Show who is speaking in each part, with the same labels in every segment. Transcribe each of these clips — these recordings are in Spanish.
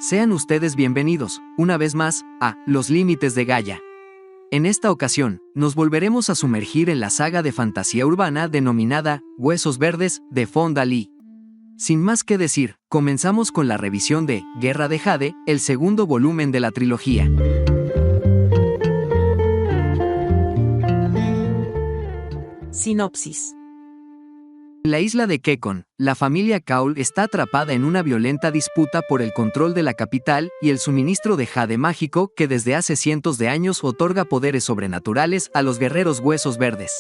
Speaker 1: Sean ustedes bienvenidos, una vez más, a Los Límites de Gaia. En esta ocasión, nos volveremos a sumergir en la saga de fantasía urbana denominada Huesos Verdes de Fonda Lee. Sin más que decir, comenzamos con la revisión de Guerra de Jade, el segundo volumen de la trilogía.
Speaker 2: Sinopsis.
Speaker 1: En la isla de Kekon, la familia Kaul está atrapada en una violenta disputa por el control de la capital y el suministro de jade mágico que desde hace cientos de años otorga poderes sobrenaturales a los guerreros huesos verdes.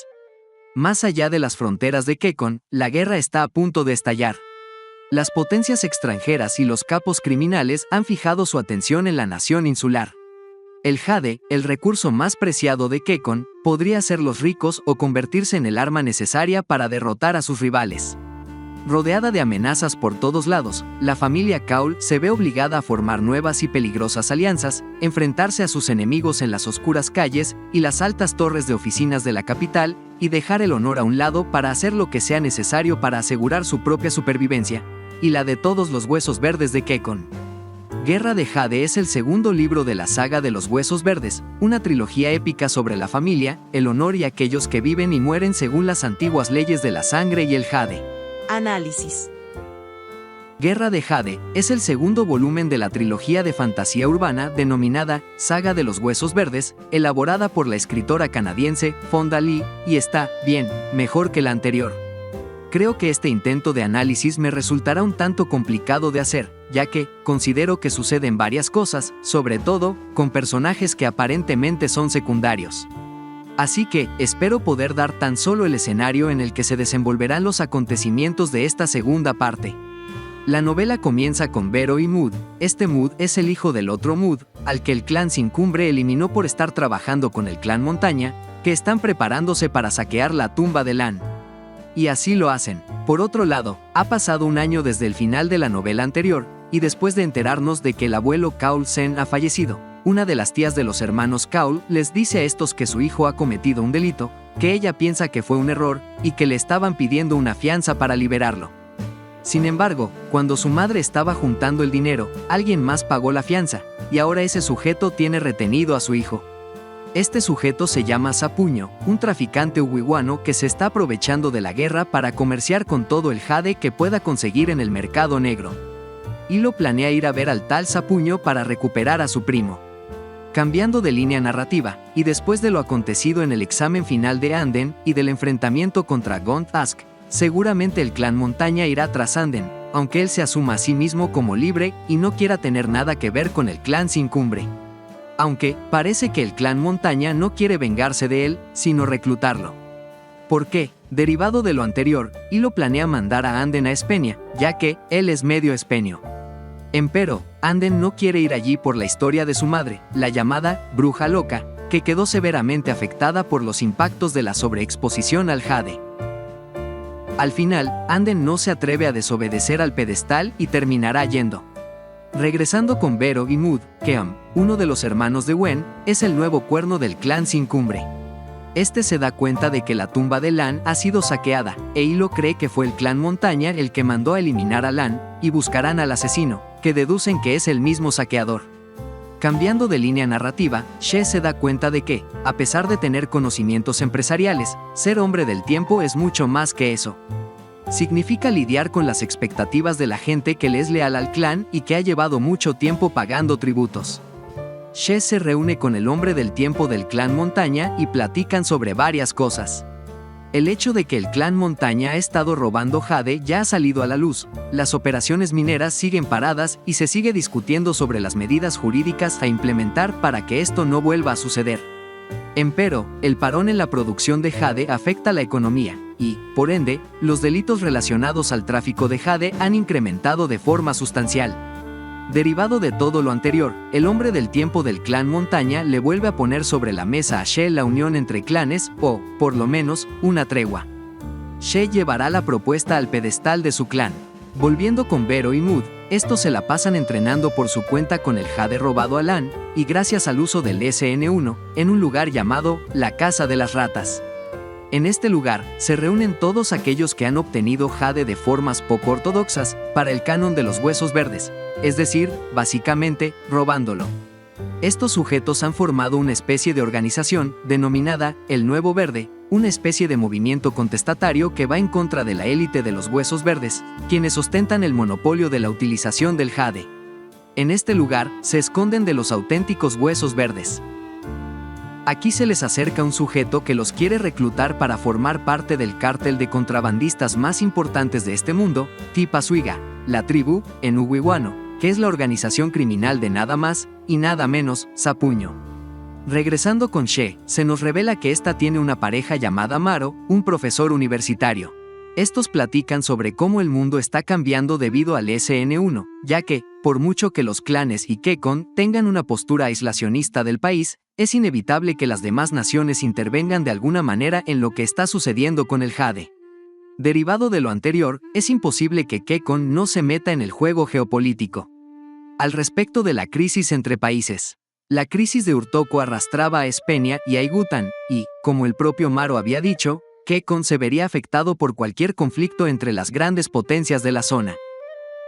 Speaker 1: Más allá de las fronteras de Kekon, la guerra está a punto de estallar. Las potencias extranjeras y los capos criminales han fijado su atención en la nación insular. El jade, el recurso más preciado de Kekon, podría hacerlos ricos o convertirse en el arma necesaria para derrotar a sus rivales. Rodeada de amenazas por todos lados, la familia Kaul se ve obligada a formar nuevas y peligrosas alianzas, enfrentarse a sus enemigos en las oscuras calles y las altas torres de oficinas de la capital, y dejar el honor a un lado para hacer lo que sea necesario para asegurar su propia supervivencia, y la de todos los huesos verdes de Kekon. Guerra de Jade es el segundo libro de la saga de los Huesos Verdes, una trilogía épica sobre la familia, el honor y aquellos que viven y mueren según las antiguas leyes de la sangre y el jade.
Speaker 2: Análisis.
Speaker 1: Guerra de Jade es el segundo volumen de la trilogía de fantasía urbana denominada Saga de los Huesos Verdes, elaborada por la escritora canadiense Fonda Lee, y está, bien, mejor que la anterior. Creo que este intento de análisis me resultará un tanto complicado de hacer, ya que considero que suceden varias cosas, sobre todo con personajes que aparentemente son secundarios. Así que espero poder dar tan solo el escenario en el que se desenvolverán los acontecimientos de esta segunda parte. La novela comienza con Vero y Mood. Este Mood es el hijo del otro Mood, al que el clan Sin Cumbre eliminó por estar trabajando con el clan Montaña, que están preparándose para saquear la tumba de Lan. Y así lo hacen. Por otro lado, ha pasado un año desde el final de la novela anterior, y después de enterarnos de que el abuelo Kaul Sen ha fallecido, una de las tías de los hermanos Kaul les dice a estos que su hijo ha cometido un delito, que ella piensa que fue un error, y que le estaban pidiendo una fianza para liberarlo. Sin embargo, cuando su madre estaba juntando el dinero, alguien más pagó la fianza, y ahora ese sujeto tiene retenido a su hijo. Este sujeto se llama Sapuño, un traficante uwiwano que se está aprovechando de la guerra para comerciar con todo el jade que pueda conseguir en el mercado negro. Hilo planea ir a ver al tal Sapuño para recuperar a su primo. Cambiando de línea narrativa, y después de lo acontecido en el examen final de Anden y del enfrentamiento contra Gaunt Ask, seguramente el clan Montaña irá tras Anden, aunque él se asuma a sí mismo como libre y no quiera tener nada que ver con el clan Sin Cumbre. Aunque parece que el clan Montaña no quiere vengarse de él, sino reclutarlo. ¿Por qué? Derivado de lo anterior, Hilo planea mandar a Anden a Espenia, ya que él es medio espenio. Empero, Anden no quiere ir allí por la historia de su madre, la llamada Bruja Loca, que quedó severamente afectada por los impactos de la sobreexposición al jade. Al final, Anden no se atreve a desobedecer al pedestal y terminará yendo. Regresando con Vero y Mood, Keam, uno de los hermanos de Wen, es el nuevo cuerno del clan Sin Cumbre. Este se da cuenta de que la tumba de Lan ha sido saqueada, e Hilo cree que fue el clan Montaña el que mandó a eliminar a Lan, y buscarán al asesino, que deducen que es el mismo saqueador. Cambiando de línea narrativa, She se da cuenta de que, a pesar de tener conocimientos empresariales, ser hombre del tiempo es mucho más que eso. Significa lidiar con las expectativas de la gente que le es leal al clan y que ha llevado mucho tiempo pagando tributos. She se reúne con el hombre del tiempo del clan Montaña y platican sobre varias cosas. El hecho de que el clan Montaña ha estado robando jade ya ha salido a la luz, las operaciones mineras siguen paradas y se sigue discutiendo sobre las medidas jurídicas a implementar para que esto no vuelva a suceder. Empero, el parón en la producción de jade afecta la economía, y, por ende, los delitos relacionados al tráfico de jade han incrementado de forma sustancial. Derivado de todo lo anterior, el hombre del tiempo del clan Montaña le vuelve a poner sobre la mesa a She la unión entre clanes, o, por lo menos, una tregua. She llevará la propuesta al pedestal de su clan. Volviendo con Vero y Mood, estos se la pasan entrenando por su cuenta con el jade robado a Lan, y gracias al uso del SN1, en un lugar llamado la Casa de las Ratas. En este lugar, se reúnen todos aquellos que han obtenido jade de formas poco ortodoxas, para el canon de los Huesos Verdes, es decir, básicamente, robándolo. Estos sujetos han formado una especie de organización, denominada el Nuevo Verde, una especie de movimiento contestatario que va en contra de la élite de los huesos verdes, quienes ostentan el monopolio de la utilización del jade. En este lugar, se esconden de los auténticos huesos verdes. Aquí se les acerca un sujeto que los quiere reclutar para formar parte del cártel de contrabandistas más importantes de este mundo, Tipasuiga, la tribu, en Uwiwano, que es la organización criminal de nada más y nada menos, Sapuño. Regresando con She, se nos revela que esta tiene una pareja llamada Maro, un profesor universitario. Estos platican sobre cómo el mundo está cambiando debido al SN1, ya que, por mucho que los clanes y Kekon tengan una postura aislacionista del país, es inevitable que las demás naciones intervengan de alguna manera en lo que está sucediendo con el jade. Derivado de lo anterior, es imposible que Kekon no se meta en el juego geopolítico. Al respecto de la crisis entre países, la crisis de Urtoko arrastraba a Spenia y a Igutan, y, como el propio Maro había dicho, Kekon se vería afectado por cualquier conflicto entre las grandes potencias de la zona.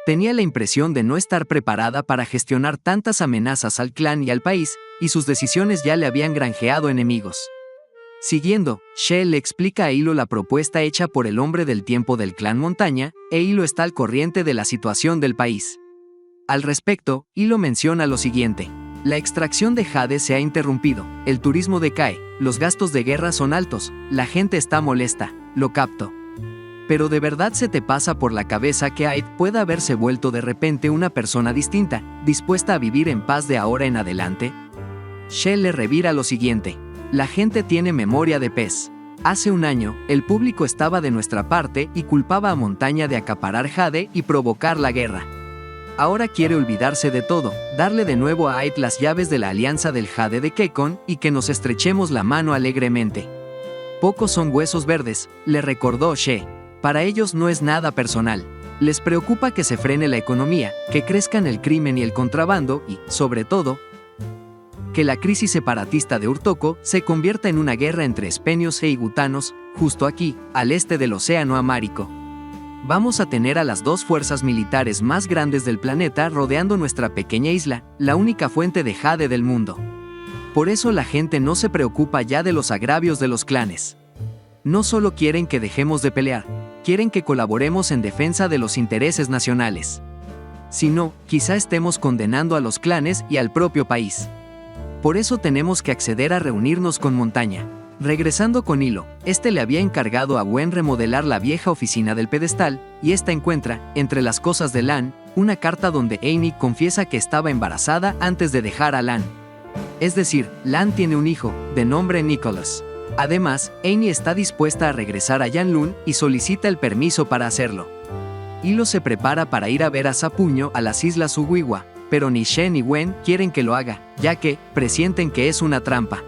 Speaker 1: Tenía la impresión de no estar preparada para gestionar tantas amenazas al clan y al país, y sus decisiones ya le habían granjeado enemigos. Siguiendo, She le explica a Hilo la propuesta hecha por el hombre del tiempo del clan Montaña, e Hilo está al corriente de la situación del país. Al respecto, Hilo menciona lo siguiente: la extracción de jade se ha interrumpido, el turismo decae, los gastos de guerra son altos, la gente está molesta, lo capto. Pero ¿de verdad se te pasa por la cabeza que Aid pueda haberse vuelto de repente una persona distinta, dispuesta a vivir en paz de ahora en adelante? She le revira lo siguiente: la gente tiene memoria de pez. Hace un año, el público estaba de nuestra parte y culpaba a Montaña de acaparar jade y provocar la guerra. Ahora quiere olvidarse de todo, darle de nuevo a Aid las llaves de la alianza del jade de Kekon y que nos estrechemos la mano alegremente. Pocos son huesos verdes, le recordó She. Para ellos no es nada personal. Les preocupa que se frene la economía, que crezcan el crimen y el contrabando y, sobre todo, que la crisis separatista de Urtoko se convierta en una guerra entre espenios e igutanos, justo aquí, al este del Océano Amárico. Vamos a tener a las dos fuerzas militares más grandes del planeta rodeando nuestra pequeña isla, la única fuente de jade del mundo. Por eso la gente no se preocupa ya de los agravios de los clanes. No solo quieren que dejemos de pelear, quieren que colaboremos en defensa de los intereses nacionales. Si no, quizá estemos condenando a los clanes y al propio país. Por eso tenemos que acceder a reunirnos con Montaña. Regresando con Hilo, este le había encargado a Gwen remodelar la vieja oficina del pedestal, y esta encuentra, entre las cosas de Lan, una carta donde Amy confiesa que estaba embarazada antes de dejar a Lan. Es decir, Lan tiene un hijo, de nombre Nicholas. Además, Amy está dispuesta a regresar a Yanlun y solicita el permiso para hacerlo. Hilo se prepara para ir a ver a Sapuño a las islas Uwiwa, pero ni She ni Gwen quieren que lo haga, ya que presienten que es una trampa.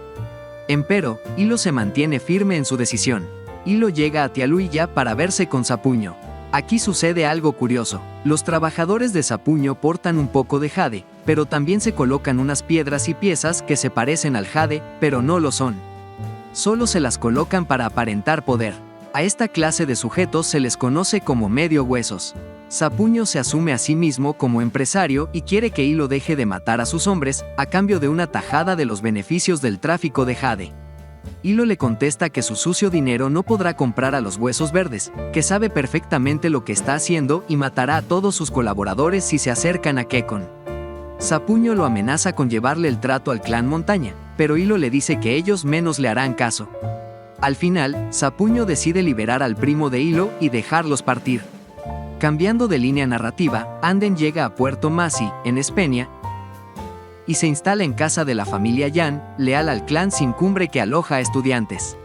Speaker 1: Empero, Hilo se mantiene firme en su decisión. Hilo llega a Tialuya para verse con Sapuño. Aquí sucede algo curioso. Los trabajadores de Sapuño portan un poco de jade, pero también se colocan unas piedras y piezas que se parecen al jade, pero no lo son. Solo se las colocan para aparentar poder. A esta clase de sujetos se les conoce como medio huesos. Sapuño se asume a sí mismo como empresario y quiere que Hilo deje de matar a sus hombres a cambio de una tajada de los beneficios del tráfico de jade. Hilo le contesta que su sucio dinero no podrá comprar a los huesos verdes, que sabe perfectamente lo que está haciendo y matará a todos sus colaboradores si se acercan a Kekon. Sapuño lo amenaza con llevarle el trato al clan Montaña, pero Hilo le dice que ellos menos le harán caso. Al final, Sapuño decide liberar al primo de Hilo y dejarlos partir. Cambiando de línea narrativa, Anden llega a Puerto Masi, en Spenia, y se instala en casa de la familia Yan, leal al clan sin cumbre que aloja a estudiantes.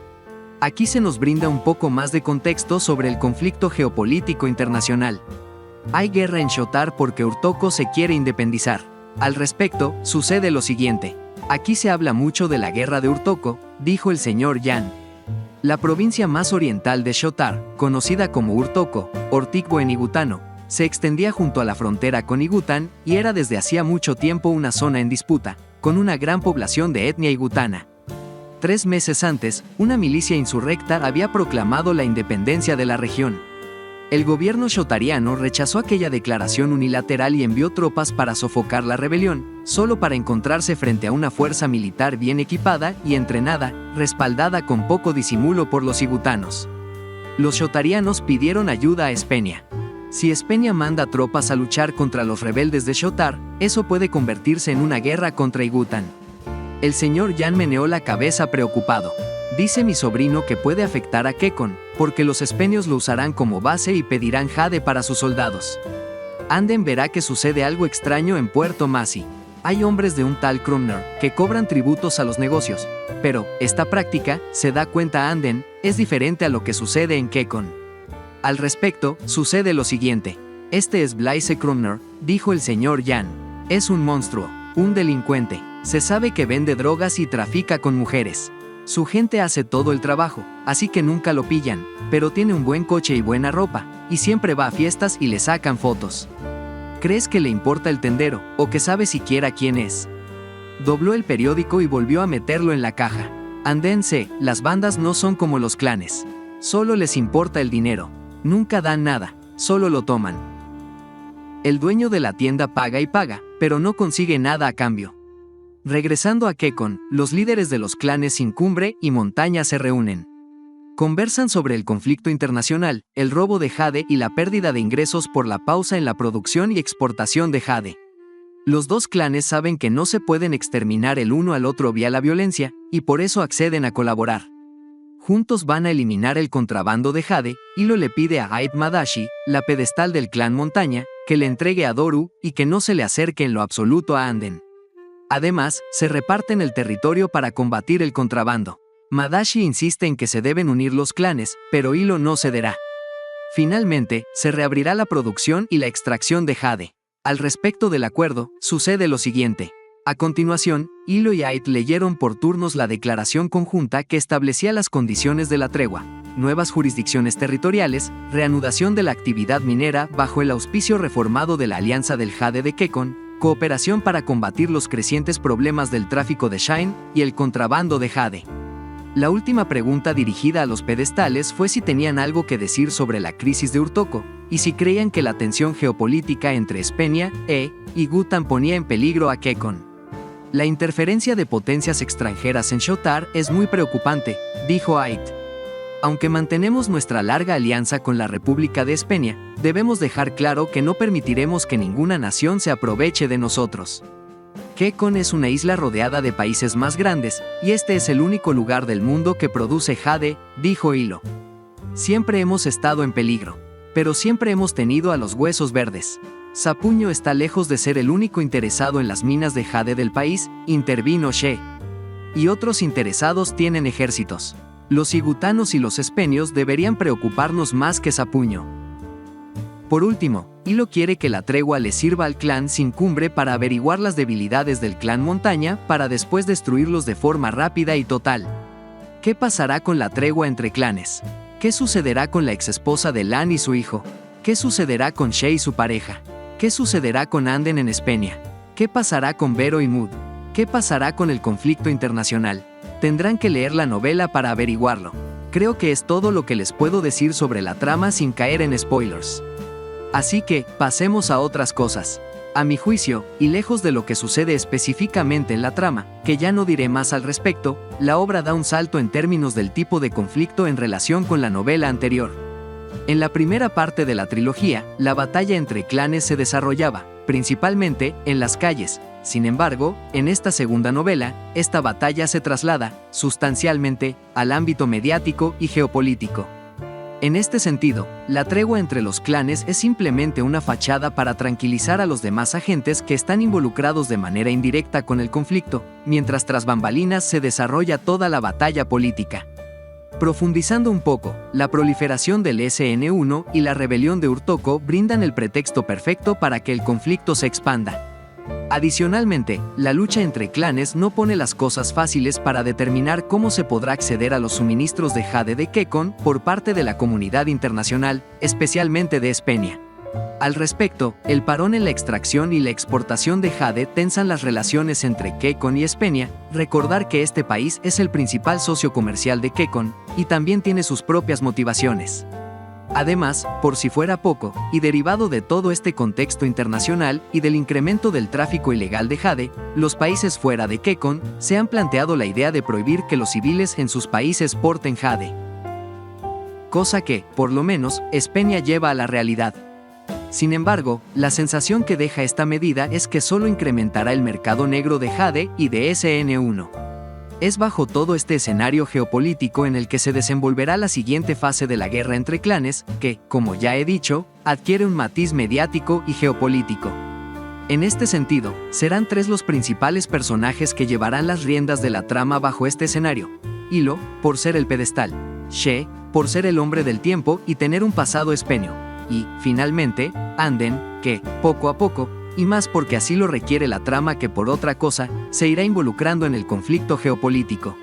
Speaker 1: Aquí se nos brinda un poco más de contexto sobre el conflicto geopolítico internacional. Hay guerra en Shotar porque Urtoko se quiere independizar. Al respecto, sucede lo siguiente. Aquí se habla mucho de la guerra de Urtoko, dijo el señor Yan. La provincia más oriental de Shotar, conocida como Urtoko, Ortikbo en Igutano, se extendía junto a la frontera con Igutan y era desde hacía mucho tiempo una zona en disputa, con una gran población de etnia igutana. 3 meses antes, una milicia insurrecta había proclamado la independencia de la región. El gobierno shotariano rechazó aquella declaración unilateral y envió tropas para sofocar la rebelión, solo para encontrarse frente a una fuerza militar bien equipada y entrenada, respaldada con poco disimulo por los higutanos. Los shotarianos pidieron ayuda a Spenia. Si Spenia manda tropas a luchar contra los rebeldes de Shotar, eso puede convertirse en una guerra contra Higutan. El señor Yan meneó la cabeza preocupado. Dice mi sobrino que puede afectar a Kekon, porque los espenios lo usarán como base y pedirán jade para sus soldados. Anden verá que sucede algo extraño en Puerto Masi. Hay hombres de un tal Krumner que cobran tributos a los negocios, pero esta práctica, se da cuenta Anden, es diferente a lo que sucede en Kekon. Al respecto, sucede lo siguiente. Este es Blaise Krumner, dijo el señor Yan. Es un monstruo, un delincuente. Se sabe que vende drogas y trafica con mujeres. Su gente hace todo el trabajo, así que nunca lo pillan, pero tiene un buen coche y buena ropa, y siempre va a fiestas y le sacan fotos. ¿Crees que le importa el tendero, o que sabe siquiera quién es? Dobló el periódico y volvió a meterlo en la caja. Andense, las bandas no son como los clanes. Solo les importa el dinero. Nunca dan nada, solo lo toman. El dueño de la tienda paga y paga, pero no consigue nada a cambio. Regresando a Kekon, los líderes de los clanes Sin Cumbre y Montaña se reúnen. Conversan sobre el conflicto internacional, el robo de jade y la pérdida de ingresos por la pausa en la producción y exportación de jade. Los dos clanes saben que no se pueden exterminar el uno al otro vía la violencia, y por eso acceden a colaborar. Juntos van a eliminar el contrabando de jade, Hilo le pide a Ait Madashi, la pedestal del clan Montaña, que le entregue a Doru y que no se le acerque en lo absoluto a Anden. Además, se reparten el territorio para combatir el contrabando. Madashi insiste en que se deben unir los clanes, pero Hilo no cederá. Finalmente, se reabrirá la producción y la extracción de jade. Al respecto del acuerdo, sucede lo siguiente. A continuación, Hilo y Ait leyeron por turnos la declaración conjunta que establecía las condiciones de la tregua, nuevas jurisdicciones territoriales, reanudación de la actividad minera bajo el auspicio reformado de la Alianza del Jade de Kekon, cooperación para combatir los crecientes problemas del tráfico de Shine y el contrabando de jade. La última pregunta dirigida a los pedestales fue si tenían algo que decir sobre la crisis de Urtoko, y si creían que la tensión geopolítica entre Spenia y Higutan ponía en peligro a Kekon. La interferencia de potencias extranjeras en Shotar es muy preocupante, dijo Ait. Aunque mantenemos nuestra larga alianza con la República de Spenia, debemos dejar claro que no permitiremos que ninguna nación se aproveche de nosotros. Kekon es una isla rodeada de países más grandes, y este es el único lugar del mundo que produce jade, dijo Hilo. Siempre hemos estado en peligro, pero siempre hemos tenido a los huesos verdes. Sapuño está lejos de ser el único interesado en las minas de jade del país, intervino She. Y otros interesados tienen ejércitos. Los higutanos y los espenios deberían preocuparnos más que Sapuño. Por último, Hilo quiere que la tregua le sirva al clan Sin Cumbre para averiguar las debilidades del clan Montaña para después destruirlos de forma rápida y total. ¿Qué pasará con la tregua entre clanes? ¿Qué sucederá con la exesposa de Lan y su hijo? ¿Qué sucederá con She y su pareja? ¿Qué sucederá con Anden en Spenia? ¿Qué pasará con Vero y Mood? ¿Qué pasará con el conflicto internacional? Tendrán que leer la novela para averiguarlo. Creo que es todo lo que les puedo decir sobre la trama sin caer en spoilers. Así que, pasemos a otras cosas. A mi juicio, y lejos de lo que sucede específicamente en la trama, que ya no diré más al respecto, la obra da un salto en términos del tipo de conflicto en relación con la novela anterior. En la primera parte de la trilogía, la batalla entre clanes se desarrollaba, principalmente, en las calles. Sin embargo, en esta segunda novela, esta batalla se traslada, sustancialmente, al ámbito mediático y geopolítico. En este sentido, la tregua entre los clanes es simplemente una fachada para tranquilizar a los demás agentes que están involucrados de manera indirecta con el conflicto, mientras tras bambalinas se desarrolla toda la batalla política. Profundizando un poco, la proliferación del SN1 y la rebelión de Urtoko brindan el pretexto perfecto para que el conflicto se expanda. Adicionalmente, la lucha entre clanes no pone las cosas fáciles para determinar cómo se podrá acceder a los suministros de jade de Kekon por parte de la comunidad internacional, especialmente de Spenia. Al respecto, el parón en la extracción y la exportación de jade tensan las relaciones entre Kekon y Spenia. Recordar que este país es el principal socio comercial de Kekon, y también tiene sus propias motivaciones. Además, por si fuera poco, y derivado de todo este contexto internacional y del incremento del tráfico ilegal de jade, los países fuera de Kekon se han planteado la idea de prohibir que los civiles en sus países porten jade. Cosa que, por lo menos, Espeña lleva a la realidad. Sin embargo, la sensación que deja esta medida es que solo incrementará el mercado negro de jade y de SN1. Es bajo todo este escenario geopolítico en el que se desenvolverá la siguiente fase de la guerra entre clanes, que, como ya he dicho, adquiere un matiz mediático y geopolítico. En este sentido, serán tres los principales personajes que llevarán las riendas de la trama bajo este escenario. Hilo, por ser el pedestal; She, por ser el hombre del tiempo y tener un pasado espenio; y, finalmente, Anden, que, poco a poco, y más porque así lo requiere la trama que por otra cosa, se irá involucrando en el conflicto geopolítico.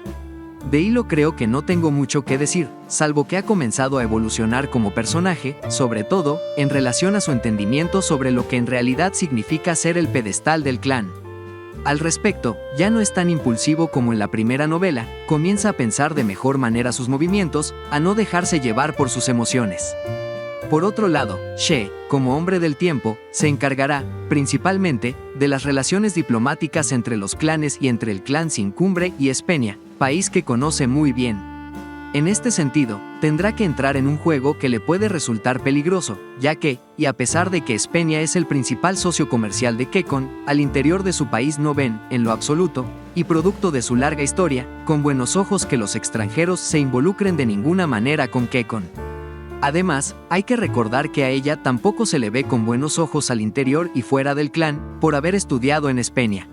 Speaker 1: De Hilo creo que no tengo mucho que decir, salvo que ha comenzado a evolucionar como personaje, sobre todo, en relación a su entendimiento sobre lo que en realidad significa ser el pedestal del clan. Al respecto, ya no es tan impulsivo como en la primera novela, comienza a pensar de mejor manera sus movimientos, a no dejarse llevar por sus emociones. Por otro lado, She, como hombre del tiempo, se encargará, principalmente, de las relaciones diplomáticas entre los clanes y entre el clan Sin Cumbre y Espeña, país que conoce muy bien. En este sentido, tendrá que entrar en un juego que le puede resultar peligroso, ya que, y a pesar de que Espeña es el principal socio comercial de Kekon, al interior de su país no ven, en lo absoluto, y producto de su larga historia, con buenos ojos que los extranjeros se involucren de ninguna manera con Kekon. Además, hay que recordar que a ella tampoco se le ve con buenos ojos al interior y fuera del clan, por haber estudiado en Espeña.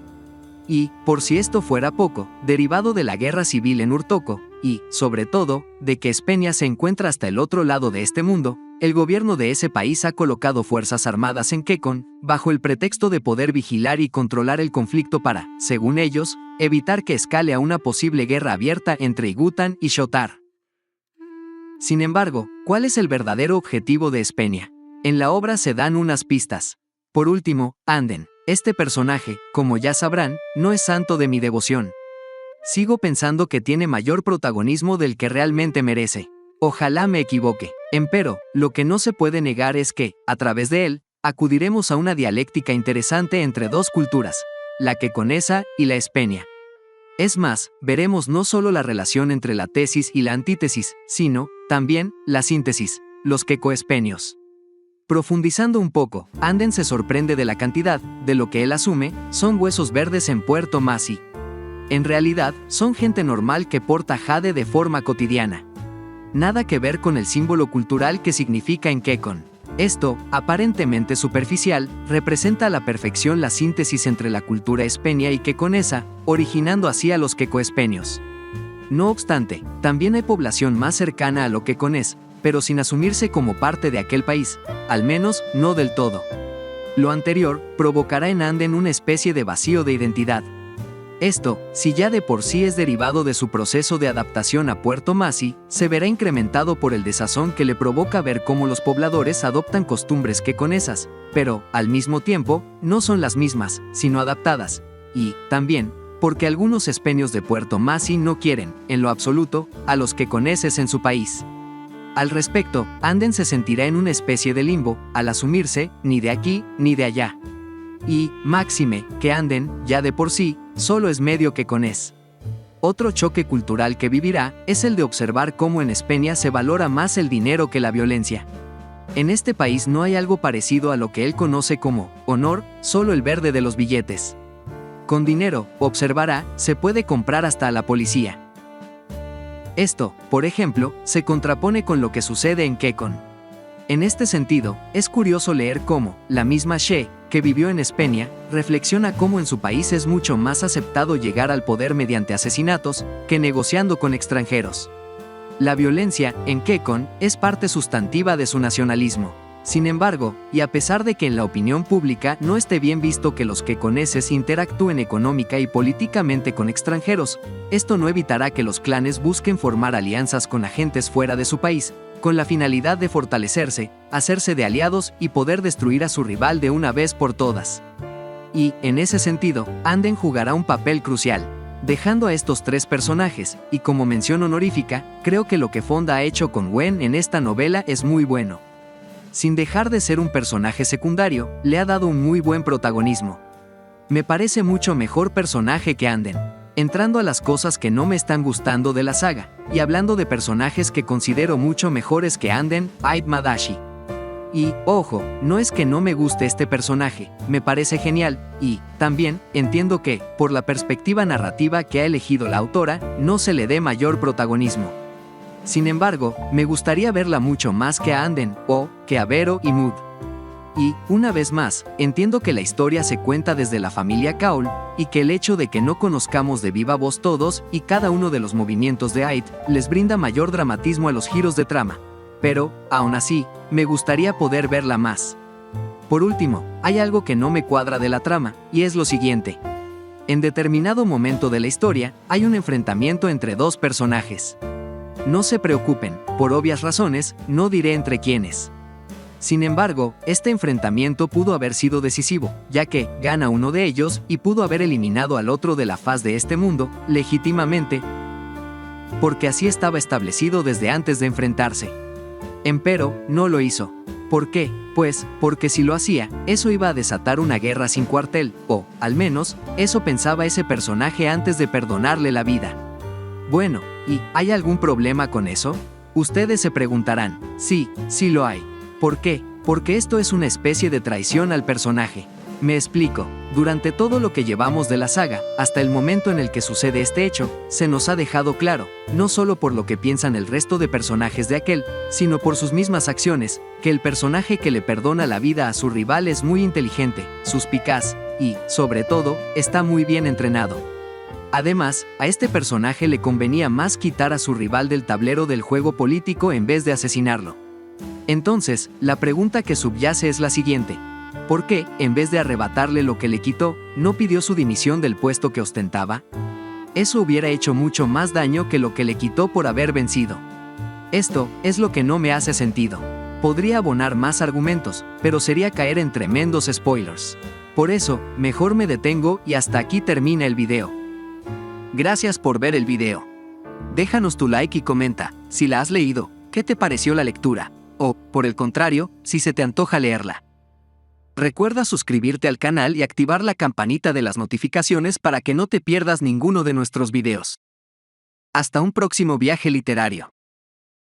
Speaker 1: Y, por si esto fuera poco, derivado de la guerra civil en Urtoco, y, sobre todo, de que Espeña se encuentra hasta el otro lado de este mundo, el gobierno de ese país ha colocado fuerzas armadas en Kekon, bajo el pretexto de poder vigilar y controlar el conflicto para, según ellos, evitar que escale a una posible guerra abierta entre Igutan y Shotar. Sin embargo, ¿cuál es el verdadero objetivo de Espeña? En la obra se dan unas pistas. Por último, Anden. Este personaje, como ya sabrán, no es santo de mi devoción. Sigo pensando que tiene mayor protagonismo del que realmente merece. Ojalá me equivoque. Empero, lo que no se puede negar es que, a través de él, acudiremos a una dialéctica interesante entre dos culturas, la kekonesa y la espeña. Es más, veremos no solo la relación entre la tesis y la antítesis, sino, también, la síntesis, los kekoespenios. Profundizando un poco, Anden se sorprende de la cantidad, de lo que él asume, son huesos verdes en Puerto Masi. En realidad, son gente normal que porta jade de forma cotidiana. Nada que ver con el símbolo cultural que significa en Kekon. Esto, aparentemente superficial, representa a la perfección la síntesis entre la cultura espeña y kekonesa, originando así a los kekoespenios. No obstante, también hay población más cercana a lo kekonés, pero sin asumirse como parte de aquel país, al menos no del todo. Lo anterior provocará en Anden una especie de vacío de identidad. Esto, si ya de por sí es derivado de su proceso de adaptación a Puerto Masi, se verá incrementado por el desazón que le provoca ver cómo los pobladores adoptan costumbres kekonesas, pero, al mismo tiempo, no son las mismas, sino adaptadas. Y, también, porque algunos espeños de Puerto Masi no quieren, en lo absoluto, a los kekoneses en su país. Al respecto, Anden se sentirá en una especie de limbo, al asumirse, ni de aquí, ni de allá. Y, máxime, que Anden, ya de por sí, solo es medio kekonés. Otro choque cultural que vivirá es el de observar cómo en Espeña se valora más el dinero que la violencia. En este país no hay algo parecido a lo que él conoce como honor, solo el verde de los billetes. Con dinero, observará, se puede comprar hasta a la policía. Esto, por ejemplo, se contrapone con lo que sucede en Kekon. En este sentido, es curioso leer cómo, la misma She, que vivió en Espeña, reflexiona cómo en su país es mucho más aceptado llegar al poder mediante asesinatos, que negociando con extranjeros. La violencia, en Kekon, es parte sustantiva de su nacionalismo. Sin embargo, y a pesar de que en la opinión pública no esté bien visto que los kekoneses interactúen económica y políticamente con extranjeros, esto no evitará que los clanes busquen formar alianzas con agentes fuera de su país, con la finalidad de fortalecerse, hacerse de aliados y poder destruir a su rival de una vez por todas. Y, en ese sentido, Anden jugará un papel crucial. Dejando a estos tres personajes, y como mención honorífica, creo que lo que Fonda ha hecho con Gwen en esta novela es muy bueno. Sin dejar de ser un personaje secundario, le ha dado un muy buen protagonismo. Me parece mucho mejor personaje que Anden. Entrando a las cosas que no me están gustando de la saga, y hablando de personajes que considero mucho mejores que Anden, Aib Madashi. Y, ojo, no es que no me guste este personaje, me parece genial, y, también, entiendo que, por la perspectiva narrativa que ha elegido la autora, no se le dé mayor protagonismo. Sin embargo, me gustaría verla mucho más que a Anden, o que a Vero y Mood. Y, una vez más, entiendo que la historia se cuenta desde la familia Kaul, y que el hecho de que no conozcamos de viva voz todos y cada uno de los movimientos de Aid les brinda mayor dramatismo a los giros de trama. Pero, aún así, me gustaría poder verla más. Por último, hay algo que no me cuadra de la trama, y es lo siguiente. En determinado momento de la historia, hay un enfrentamiento entre dos personajes. No se preocupen, por obvias razones, no diré entre quiénes. Sin embargo, este enfrentamiento pudo haber sido decisivo, ya que gana uno de ellos y pudo haber eliminado al otro de la faz de este mundo, legítimamente, porque así estaba establecido desde antes de enfrentarse. Empero, no lo hizo. ¿Por qué? Pues, porque si lo hacía, eso iba a desatar una guerra sin cuartel, o, al menos, eso pensaba ese personaje antes de perdonarle la vida. Bueno, ¿y hay algún problema con eso? Ustedes se preguntarán. Sí, sí lo hay. ¿Por qué? Porque esto es una especie de traición al personaje. Me explico. Durante todo lo que llevamos de la saga, hasta el momento en el que sucede este hecho, se nos ha dejado claro, no solo por lo que piensan el resto de personajes de aquel, sino por sus mismas acciones, que el personaje que le perdona la vida a su rival es muy inteligente, suspicaz, y, sobre todo, está muy bien entrenado. Además, a este personaje le convenía más quitar a su rival del tablero del juego político en vez de asesinarlo. Entonces, la pregunta que subyace es la siguiente. ¿Por qué, en vez de arrebatarle lo que le quitó, no pidió su dimisión del puesto que ostentaba? Eso hubiera hecho mucho más daño que lo que le quitó por haber vencido. Esto es lo que no me hace sentido. Podría abonar más argumentos, pero sería caer en tremendos spoilers. Por eso, mejor me detengo y hasta aquí termina el video. Gracias por ver el video. Déjanos tu like y comenta, si la has leído, ¿qué te pareció la lectura? O, por el contrario, si se te antoja leerla. Recuerda suscribirte al canal y activar la campanita de las notificaciones para que no te pierdas ninguno de nuestros videos. Hasta un próximo viaje literario.